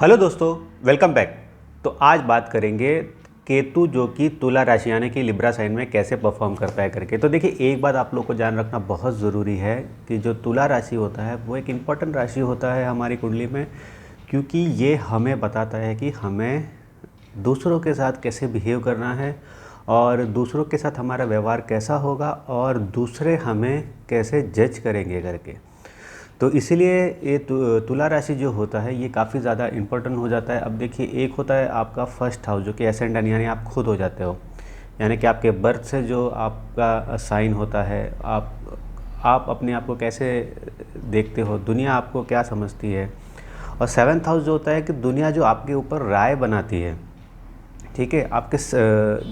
Hello दोस्तों, welcome back. तो आज बात करेंगे केतु जो कि तुला राशि यानी कि लिब्रा साइन में कैसे परफॉर्म करता है करके। तो देखिए, एक बात आप लोग को जान रखना बहुत ज़रूरी है कि जो तुला राशि होता है वो एक इम्पॉर्टेंट राशि होता है हमारी कुंडली में, क्योंकि ये हमें बताता है कि हमें दूसरों के साथ कैसे बिहेव करना है और दूसरों के साथ हमारा व्यवहार कैसा होगा और दूसरे हमें कैसे जज करेंगे करके। तो इसीलिए ये तुला राशि जो होता है ये काफ़ी ज़्यादा इम्पोर्टेंट हो जाता है। अब देखिए, एक होता है आपका फर्स्ट हाउस जो कि एसेंडेंट यानी आप खुद हो जाते हो, यानी कि आपके बर्थ से जो आपका साइन होता है, आप अपने आप को कैसे देखते हो, दुनिया आपको क्या समझती है। और सेवन्थ हाउस जो होता है कि दुनिया जो आपके ऊपर राय बनाती है, ठीक है। आपके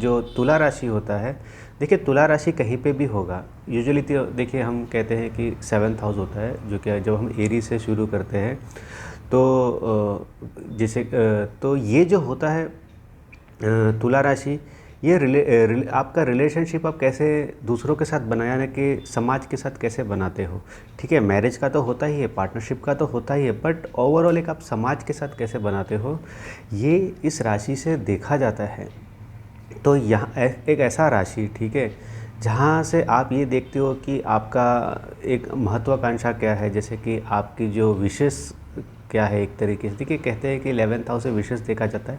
जो तुला राशि होता है, देखिए तुला राशि कहीं पे भी होगा यूजुअली। तो देखिए, हम कहते हैं कि सेवन्थ हाउस होता है जो कि जब हम एरी से शुरू करते हैं तो तो ये जो होता है तुला राशि, ये आपका रिलेशनशिप आप कैसे दूसरों के साथ बनाने के, समाज के साथ कैसे बनाते हो। ठीक है, मैरिज का तो होता ही है, पार्टनरशिप का तो होता ही है, बट ओवरऑल एक आप समाज के साथ कैसे बनाते हो, ये इस राशि से देखा जाता है। तो यहाँ एक ऐसा राशि, ठीक है, जहाँ से आप ये देखते हो कि आपका एक महत्वाकांक्षा क्या है, जैसे कि आपकी जो विशेष क्या है। एक तरीके से देखिए, कहते हैं कि 11th हाउस से विशेष देखा जाता है,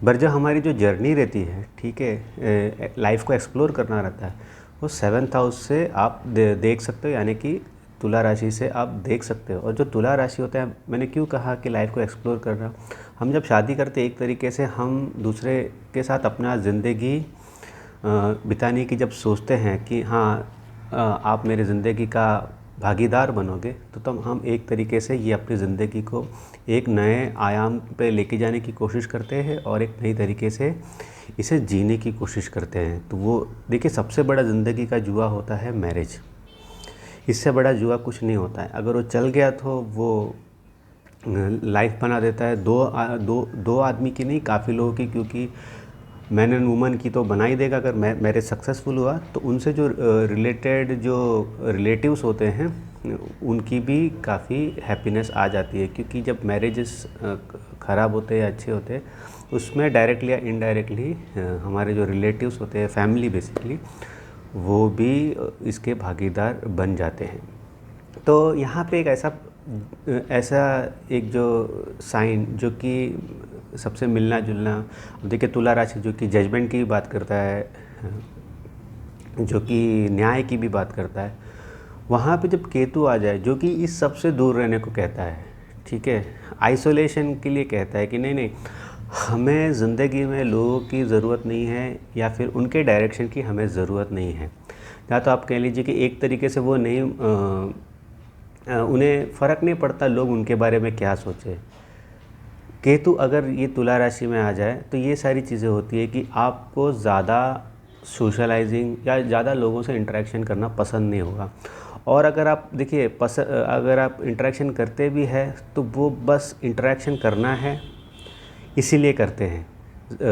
पर जो हमारी जो जर्नी रहती है, ठीक है, लाइफ को एक्सप्लोर करना रहता है, वो 7th हाउस से आप देख सकते हो, यानी कि तुला राशि से आप देख सकते हो। और जो तुला राशि होता है, मैंने क्यों कहा कि लाइफ को एक्सप्लोर करना, हम जब शादी करते हैं एक तरीके से हम दूसरे के साथ अपना ज़िंदगी बिताने की जब सोचते हैं कि हाँ, आप मेरी ज़िंदगी का भागीदार बनोगे, तो तब हम एक तरीके से ये अपनी ज़िंदगी को एक नए आयाम पे लेके जाने की कोशिश करते हैं और एक नई तरीके से इसे जीने की कोशिश करते हैं। तो वो देखिए, सबसे बड़ा ज़िंदगी का जुआ होता है मैरिज। इससे बड़ा जुआ कुछ नहीं होता है। अगर वो चल गया तो वो लाइफ बना देता है दो आदमी की नहीं, काफ़ी लोगों की, क्योंकि मैन एंड वुमन की तो बना ही देगा। अगर मैरिज सक्सेसफुल हुआ तो उनसे जो रिलेटेड जो रिलेटिव्स होते हैं उनकी भी काफ़ी हैप्पीनेस आ जाती है, क्योंकि जब मैरिजेस ख़राब होते हैं या अच्छे होते हैं, उसमें डायरेक्टली या इनडायरेक्टली हमारे जो रिलेटिव्स होते हैं, फैमिली बेसिकली, वो भी इसके भागीदार बन जाते हैं। तो यहाँ पे एक ऐसा ऐसा एक जो साइन जो कि सबसे मिलना जुलना, देखिए तुला राशि जो कि जजमेंट की भी बात करता है, जो कि न्याय की भी बात करता है, वहाँ पे जब केतु आ जाए जो कि इस सब से दूर रहने को कहता है, ठीक है, आइसोलेशन के लिए कहता है कि नहीं नहीं, हमें ज़िंदगी में लोगों की ज़रूरत नहीं है या फिर उनके डायरेक्शन की हमें ज़रूरत नहीं है। या तो आप कह लीजिए कि एक तरीके से वो नहीं उन्हें फ़र्क नहीं पड़ता लोग उनके बारे में क्या सोचें। केतु अगर ये तुला राशि में आ जाए तो ये सारी चीज़ें होती है कि आपको ज़्यादा सोशलाइजिंग या ज़्यादा लोगों से इंटरेक्शन करना पसंद नहीं होगा। और अगर आप देखिए अगर आप इंटरेक्शन करते भी हैं तो वो बस इंटरेक्शन करना है इसीलिए करते हैं।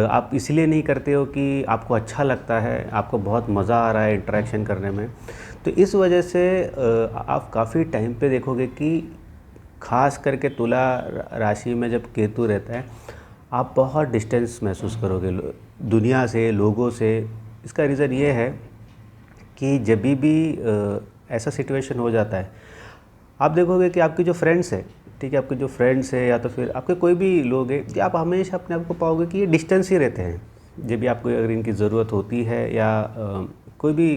आप इसलिए नहीं करते हो कि आपको अच्छा लगता है, आपको बहुत मज़ा आ रहा है इंटरेक्शन करने में। तो इस वजह से आप काफ़ी टाइम पे देखोगे कि खास करके तुला राशि में जब केतु रहता है, आप बहुत डिस्टेंस महसूस करोगे दुनिया से, लोगों से। इसका रीज़न ये है कि जब भी ऐसा सिचुएशन हो जाता है, आप देखोगे कि आपके जो फ्रेंड्स हैं, ठीक है, आपके जो फ्रेंड्स हैं या तो फिर आपके कोई भी लोग हैं, कि आप हमेशा अपने आप को पाओगे कि ये डिस्टेंस ही रहते हैं। जब भी आपको अगर इनकी ज़रूरत होती है या कोई भी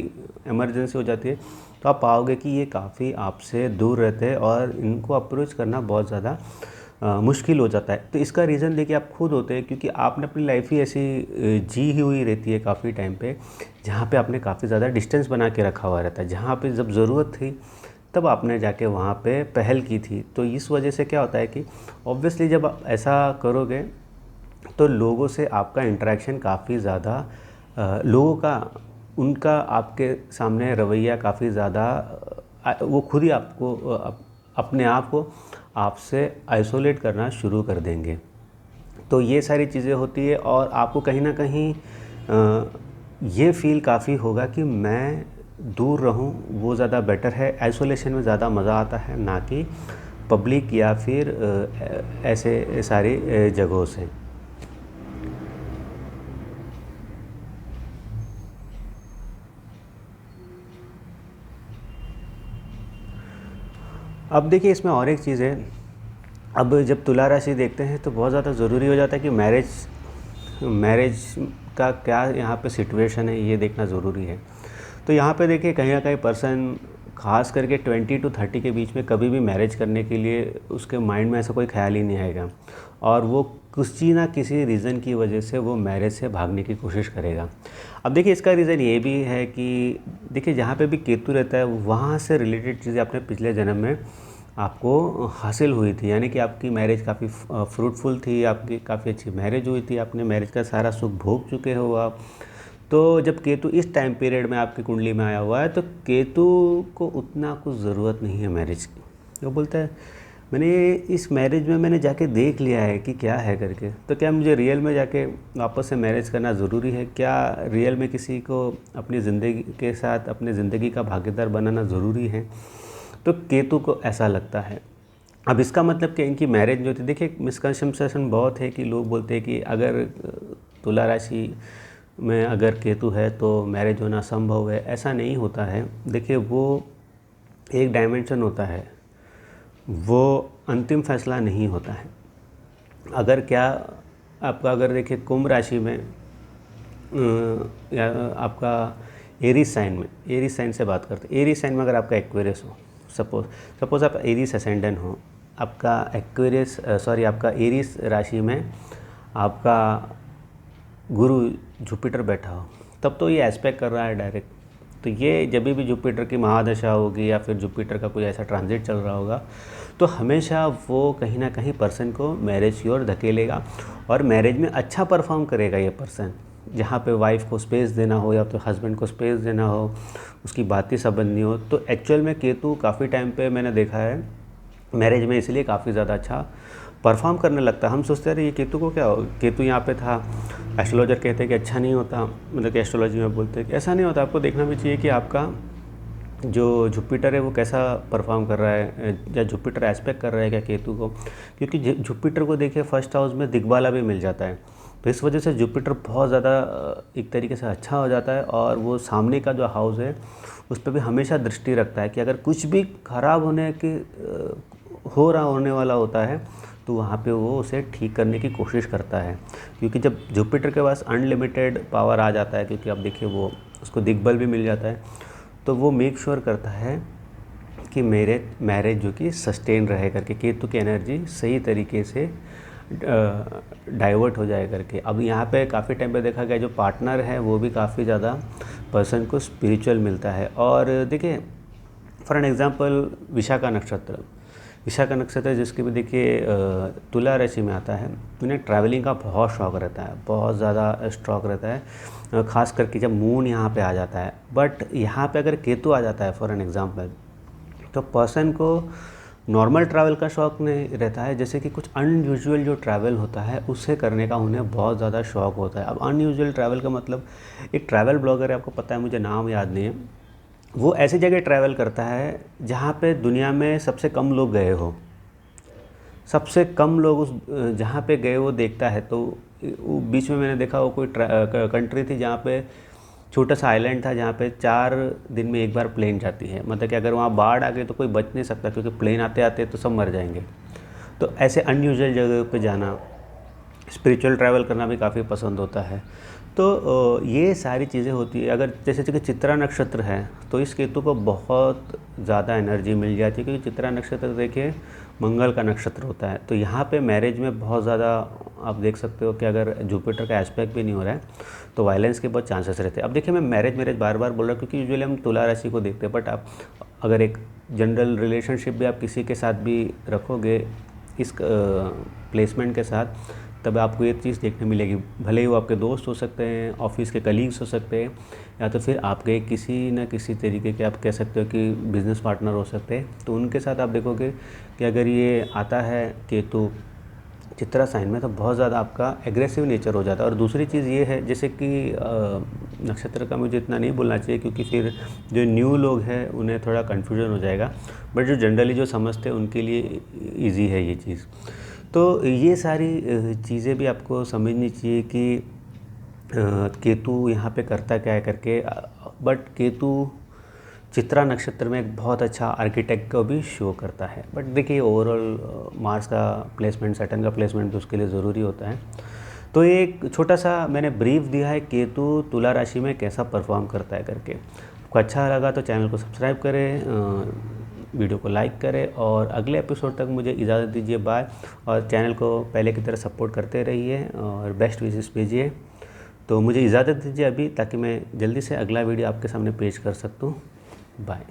इमरजेंसी हो जाती है, तो आप पाओगे कि ये काफ़ी आपसे दूर रहते हैं और इनको अप्रोच करना बहुत ज़्यादा मुश्किल हो जाता है। तो इसका रीज़न देखिए आप खुद होते हैं, क्योंकि आपने अपनी लाइफ ही ऐसी जी ही हुई रहती है काफ़ी टाइम पे, जहाँ पे आपने काफ़ी ज़्यादा डिस्टेंस बना के रखा हुआ रहता है। जहाँ पे जब ज़रूरत थी तब आपने जाके वहाँ पे पहल की थी। तो इस वजह से क्या होता है कि ऑब्वियसली जब आप ऐसा करोगे तो लोगों से आपका इंटरेक्शन काफ़ी ज़्यादा लोगों का उनका आपके सामने रवैया काफ़ी ज़्यादा वो खुद ही आपको अपने आप को आपसे आइसोलेट करना शुरू कर देंगे। तो ये सारी चीज़ें होती है और आपको कहीं ना कहीं ये फील काफ़ी होगा कि मैं दूर रहूं वो ज़्यादा बेटर है। आइसोलेशन में ज़्यादा मज़ा आता है, ना कि पब्लिक या फिर ऐसे सारी जगहों से। अब देखिए इसमें और एक चीज़ है, अब जब तुला राशि देखते हैं तो बहुत ज़्यादा ज़रूरी हो जाता है कि मैरिज का क्या यहाँ पे सिचुएशन है, ये देखना ज़रूरी है। तो यहाँ पे देखिए कहीं ना कहीं पर्सन खास करके 20 to 30 के बीच में कभी भी मैरिज करने के लिए उसके माइंड में ऐसा कोई ख्याल ही नहीं आएगा, और वो किसी ना किसी रीज़न की वजह से वो मैरिज से भागने की कोशिश करेगा। अब देखिए इसका रीज़न ये भी है कि देखिए जहाँ पे भी केतु रहता है वहाँ से रिलेटेड चीज़ें अपने पिछले जन्म में आपको हासिल हुई थी, यानी कि आपकी मैरिज काफ़ी फ्रूटफुल थी, आपकी काफ़ी अच्छी मैरिज हुई थी, आपने मैरिज का सारा सुख भोग चुके हो आप। तो जब केतु इस टाइम पीरियड में आपकी कुंडली में आया हुआ है तो केतु को उतना कुछ ज़रूरत नहीं है मैरिज की। वो बोलता है मैंने इस मैरिज में मैंने जाके देख लिया है कि क्या है करके, तो क्या मुझे रियल में जाके वापस से मैरिज करना ज़रूरी है? क्या रियल में किसी को अपनी ज़िंदगी के साथ अपनी ज़िंदगी का भागीदार बनाना ज़रूरी है? तो केतु को ऐसा लगता है। अब इसका मतलब कि इनकी मैरिज जो थी, देखिए मिसकंसेप्शन बहुत है कि लोग बोलते हैं कि अगर तुला राशि में अगर केतु है तो मैरिज होना संभव है। ऐसा नहीं होता है। देखिए वो एक डायमेंशन होता है, वो अंतिम फैसला नहीं होता है। अगर क्या आपका अगर देखिए कुंभ राशि में या आपका एरीज साइन से बात करते हैं, एरीज साइन में अगर आपका एक्वेरियस हो, सपोज आप एरीज असेंडेंट हो, आपका आपका एरीज राशि में आपका गुरु जुपिटर बैठा हो, तब तो ये एस्पेक्ट कर रहा है डायरेक्ट। तो ये जब भी जुपिटर की महादशा होगी या फिर जुपिटर का कोई ऐसा ट्रांजिट चल रहा होगा तो हमेशा वो कहीं ना कहीं पर्सन को मैरिज की ओर धकेलेगा और मैरिज में अच्छा परफॉर्म करेगा ये पर्सन। जहाँ पे वाइफ को स्पेस देना हो या तो हस्बैंड को स्पेस देना हो, उसकी बातें संबंधी हो, तो एक्चुअल में केतु काफ़ी टाइम पे मैंने देखा है मैरिज में इसलिए काफ़ी ज़्यादा अच्छा परफॉर्म करने लगता है। हम सोचते रहे ये केतु को क्या हो, केतु यहाँ पे था, एस्ट्रोलॉजर कहते हैं कि अच्छा नहीं होता, मतलब कि एस्ट्रोलॉजी में बोलते हैं कि ऐसा नहीं होता। आपको देखना भी चाहिए कि आपका जो जुपिटर है वो कैसा परफॉर्म कर रहा है, या जुपिटर एस्पेक्ट कर रहा है क्या केतु को, क्योंकि जुपिटर को देखिए फर्स्ट हाउस में दिग्बाला भी मिल जाता है, तो इस वजह से जुपिटर बहुत ज़्यादा एक तरीके से अच्छा हो जाता है। और वो सामने का जो हाउस है उस पर भी हमेशा दृष्टि रखता है कि अगर कुछ भी खराब होने वाला होता है तो वहाँ पे वो उसे ठीक करने की कोशिश करता है, क्योंकि जब जुपिटर के पास अनलिमिटेड पावर आ जाता है, क्योंकि अब देखिए वो उसको दिग्बल भी मिल जाता है, तो वो मेक श्योर करता है कि मेरे मैरिज जो कि सस्टेन रहे करके, केतु की एनर्जी सही तरीके से डाइवर्ट हो जाए करके। अब यहाँ पे काफ़ी टाइम पे देखा गया जो पार्टनर है वो भी काफ़ी ज़्यादा पर्सन को स्पिरिचुअल मिलता है। और देखिए फॉर एन एग्जांपल विशाखा नक्षत्र जिसके भी देखिए तुला राशि में आता है, उन्हें ट्रैवलिंग का बहुत शौक़ रहता है, बहुत ज़्यादा शौक़ रहता है, ख़ास करके जब मून यहाँ पे आ जाता है। बट यहाँ पे अगर केतु आ जाता है फॉर एन एग्जांपल, तो पर्सन को नॉर्मल ट्रैवल का शौक़ नहीं रहता है, जैसे कि कुछ अनयूजुअल जो ट्रैवल होता है उससे करने का उन्हें बहुत ज़्यादा शौक़ होता है। अब अनयूजुअल ट्रैवल का मतलब, एक ट्रैवल ब्लॉगर है, आपको पता है, मुझे नाम याद नहीं है, वो ऐसी जगह ट्रैवल करता है जहाँ पे दुनिया में सबसे कम लोग गए हो, सबसे कम लोग उस जहाँ पे गए वो देखता है। तो बीच में मैंने देखा वो कोई कंट्री थी जहाँ पे छोटा सा आइलैंड था, जहाँ पे 4 दिन में एक बार प्लेन जाती है, मतलब कि अगर वहाँ बाढ़ आ गई तो कोई बच नहीं सकता, क्योंकि प्लेन आते आते तो सब मर जाएंगे। तो ऐसे अनयूजुअल जगह पे जाना, स्पिरिचुअल ट्रैवल करना भी काफ़ी पसंद होता है। तो ये सारी चीज़ें होती है। अगर जैसे कि चित्रा नक्षत्र है तो इस केतु को बहुत ज़्यादा एनर्जी मिल जाती है, क्योंकि चित्रा नक्षत्र देखिए मंगल का नक्षत्र होता है। तो यहाँ पे मैरिज में बहुत ज़्यादा आप देख सकते हो कि अगर जुपिटर का एस्पेक्ट भी नहीं हो रहा है तो वायलेंस के बहुत चांसेस रहते हैं। अब देखिए मैं मैरिज बार बार बोल रहा हूँ क्योंकि यूजुअली हम तुला राशि को देखते हैं, बट आप अगर एक जनरल रिलेशनशिप भी आप किसी के साथ भी रखोगे इस प्लेसमेंट के साथ, तब आपको ये चीज़ देखने मिलेगी। भले ही वो आपके दोस्त हो सकते हैं, ऑफिस के कलीग्स हो सकते हैं, या तो फिर आपके किसी न किसी तरीके के आप कह सकते हो कि बिज़नेस पार्टनर हो सकते हैं। तो उनके साथ आप देखोगे कि अगर ये आता है केतु चित्रा साइन में तो बहुत ज़्यादा आपका एग्रेसिव नेचर हो जाता है। और दूसरी चीज़ ये है, जैसे कि नक्षत्र का मुझे इतना नहीं बोलना चाहिए क्योंकि फिर जो न्यू लोग हैं उन्हें थोड़ा कन्फ्यूजन हो जाएगा, बट जो जनरली जो समझते हैं उनके लिए ईजी है ये चीज़। तो ये सारी चीज़ें भी आपको समझनी चाहिए कि केतु यहाँ पे करता क्या है करके। बट केतु चित्रा नक्षत्र में एक बहुत अच्छा आर्किटेक्ट को भी शो करता है। बट देखिए ओवरऑल मार्स का प्लेसमेंट, सैटर्न का प्लेसमेंट तो उसके लिए ज़रूरी होता है। तो ये एक छोटा सा मैंने ब्रीफ दिया है केतु तुला राशि में कैसा परफॉर्म करता है करके। आपको अच्छा लगा तो चैनल को सब्सक्राइब करें, वीडियो को लाइक करें और अगले एपिसोड तक मुझे इजाज़त दीजिए। बाय। और चैनल को पहले की तरह सपोर्ट करते रहिए और बेस्ट विशेस भेजिए। तो मुझे इजाज़त दीजिए अभी, ताकि मैं जल्दी से अगला वीडियो आपके सामने पेश कर सकता हूँ। बाय।